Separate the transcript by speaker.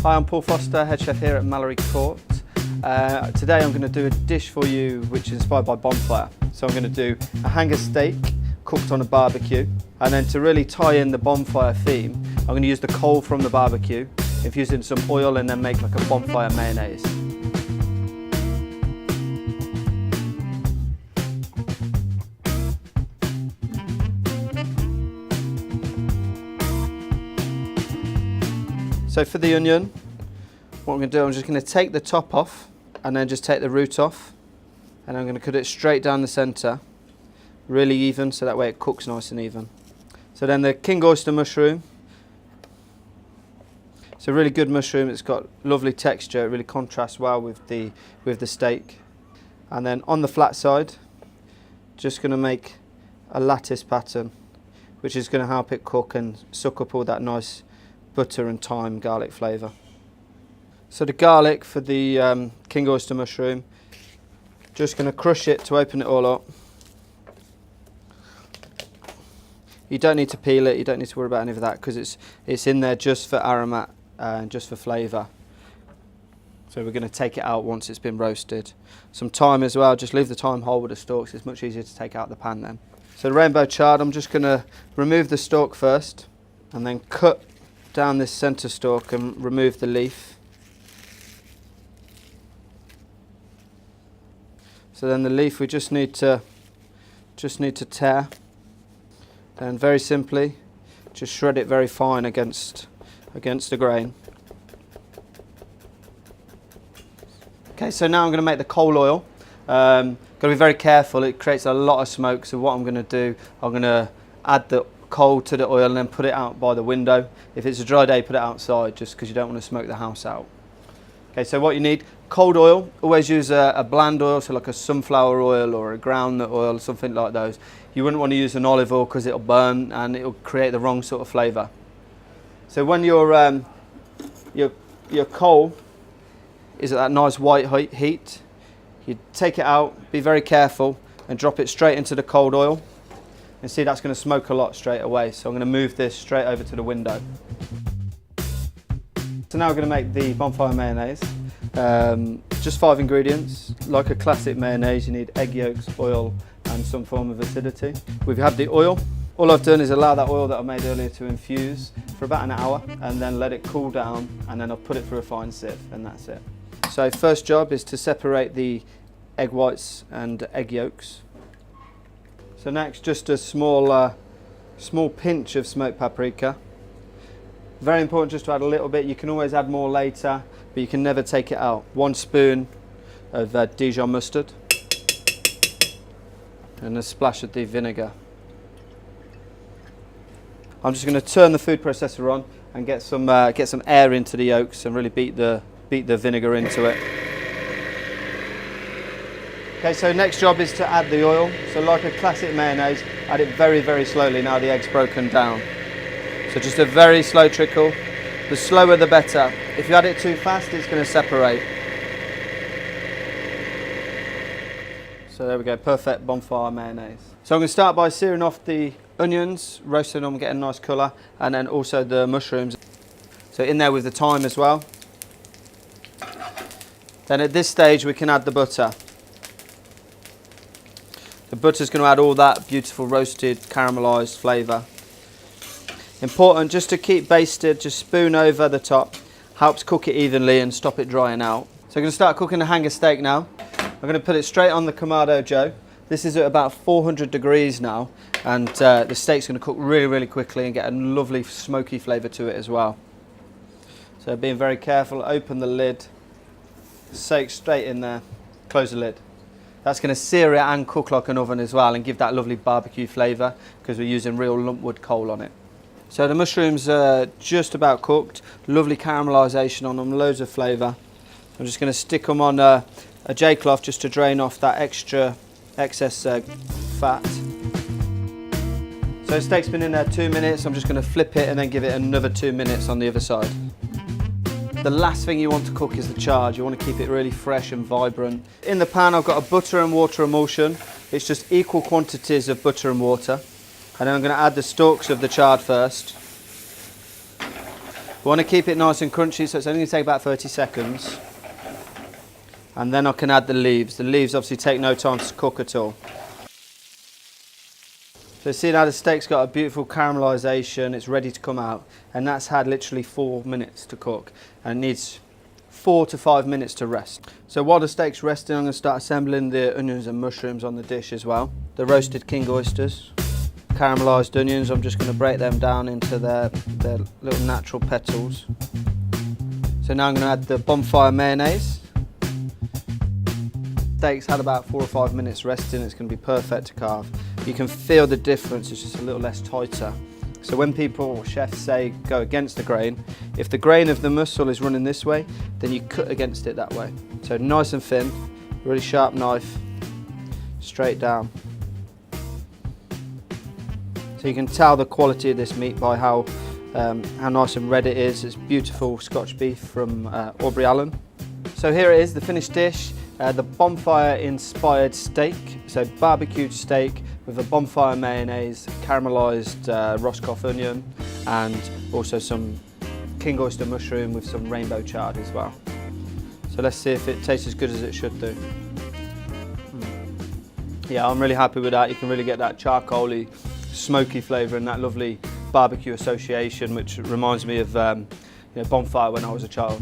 Speaker 1: Hi, I'm Paul Foster, head chef here at Mallory Court. Today I'm going to do a dish for you which is inspired by bonfire. So I'm going to do a hanger steak cooked on a barbecue, and then to really tie in the bonfire theme, I'm going to use the coal from the barbecue, infuse it in some oil and then make like a bonfire mayonnaise. So for the onion, what I'm going to do, I'm just going to take the top off and then just take the root off, and I'm going to cut it straight down the centre, really even, so that way it cooks nice and even. So then the king oyster mushroom. It's a really good mushroom, it's got lovely texture, it really contrasts well with the steak. And then on the flat side, just going to make a lattice pattern, which is going to help it cook and suck up all that nice butter and thyme garlic flavour. So the garlic for the king oyster mushroom, just going to crush it to open it all up. You don't need to peel it, you don't need to worry about any of that, because it's in there just for aromat and just for flavour. So we're going to take it out once it's been roasted. Some thyme as well, just leave the thyme whole with the stalks, it's much easier to take out the pan then. So the rainbow chard, I'm just going to remove the stalk first and then cut down this centre stalk and remove the leaf. So then the leaf we just need to tear, and very simply just shred it very fine against the grain. Okay, so now I'm going to make the coal oil. Got to be very careful, it creates a lot of smoke, so what I'm going to do, I'm going to add the coal to the oil and then put it out by the window. If it's a dry day, put it outside, just because you don't want to smoke the house out. Okay, so what you need, cold oil, always use a bland oil, so like a sunflower oil or a groundnut oil, something like those. You wouldn't want to use an olive oil because it'll burn and it'll create the wrong sort of flavour. So when your coal is at that nice white heat, you take it out, be very careful and drop it straight into the cold oil. And see, that's going to smoke a lot straight away, so I'm going to move this straight over to the window. So now we're going to make the bonfire mayonnaise. Just 5 ingredients. Like a classic mayonnaise, you need egg yolks, oil and some form of acidity. We've had the oil. All I've done is allow that oil that I made earlier to infuse for about an hour and then let it cool down, and then I'll put it through a fine sieve, and that's it. So first job is to separate the egg whites and egg yolks. So next, just a small pinch of smoked paprika. Very important just to add a little bit. You can always add more later, but you can never take it out. 1 spoon of Dijon mustard and a splash of the vinegar. I'm just going to turn the food processor on and get some air into the yolks and really beat the vinegar into it. Okay, so next job is to add the oil. So like a classic mayonnaise, add it very, very slowly now the egg's broken down. So just a very slow trickle. The slower the better. If you add it too fast, it's going to separate. So there we go, perfect bonfire mayonnaise. So I'm going to start by searing off the onions, roasting them, getting a nice colour, and then also the mushrooms. So in there with the thyme as well. Then at this stage we can add the butter. The butter's going to add all that beautiful roasted caramelised flavour. Important just to keep basted, just spoon over the top, helps cook it evenly and stop it drying out. So I'm going to start cooking the hanger steak now. I'm going to put it straight on the Kamado Joe. This is at about 400 degrees now, and the steak's going to cook really, really quickly and get a lovely smoky flavour to it as well. So being very careful, open the lid, steak straight in there, close the lid. That's going to sear it and cook like an oven as well and give that lovely barbecue flavour because we're using real lumpwood coal on it. So the mushrooms are just about cooked, lovely caramelisation on them, loads of flavour. I'm just going to stick them on a J-cloth just to drain off that excess fat. So the steak's been in there 2 minutes, I'm just going to flip it and then give it another 2 minutes on the other side. The last thing you want to cook is the chard. You want to keep it really fresh and vibrant. In the pan I've got a butter and water emulsion. It's just equal quantities of butter and water. And then I'm going to add the stalks of the chard first. We want to keep it nice and crunchy, so it's only going to take about 30 seconds. And then I can add the leaves. The leaves obviously take no time to cook at all. So see now the steak's got a beautiful caramelisation, it's ready to come out, and that's had literally 4 minutes to cook, and it needs 4 to 5 minutes to rest. So while the steak's resting, I'm going to start assembling the onions and mushrooms on the dish as well. The roasted king oysters, caramelised onions, I'm just going to break them down into their little natural petals. So now I'm going to add the bonfire mayonnaise. Steak's had about 4 or 5 minutes resting, it's going to be perfect to carve. You can feel the difference, it's just a little less tighter. So when people or chefs say go against the grain, if the grain of the mussel is running this way, then you cut against it that way. So nice and thin, really sharp knife, straight down. So you can tell the quality of this meat by how nice and red it is. It's beautiful Scotch beef from Aubrey Allen. So here it is, the finished dish. The bonfire inspired steak, so barbecued steak with a bonfire mayonnaise, caramelised Roscoff onion, and also some king oyster mushroom with some rainbow chard as well. So let's see if it tastes as good as it should do. Yeah, I'm really happy with that. You can really get that charcoaly, smoky flavour and that lovely barbecue association, which reminds me of bonfire when I was a child.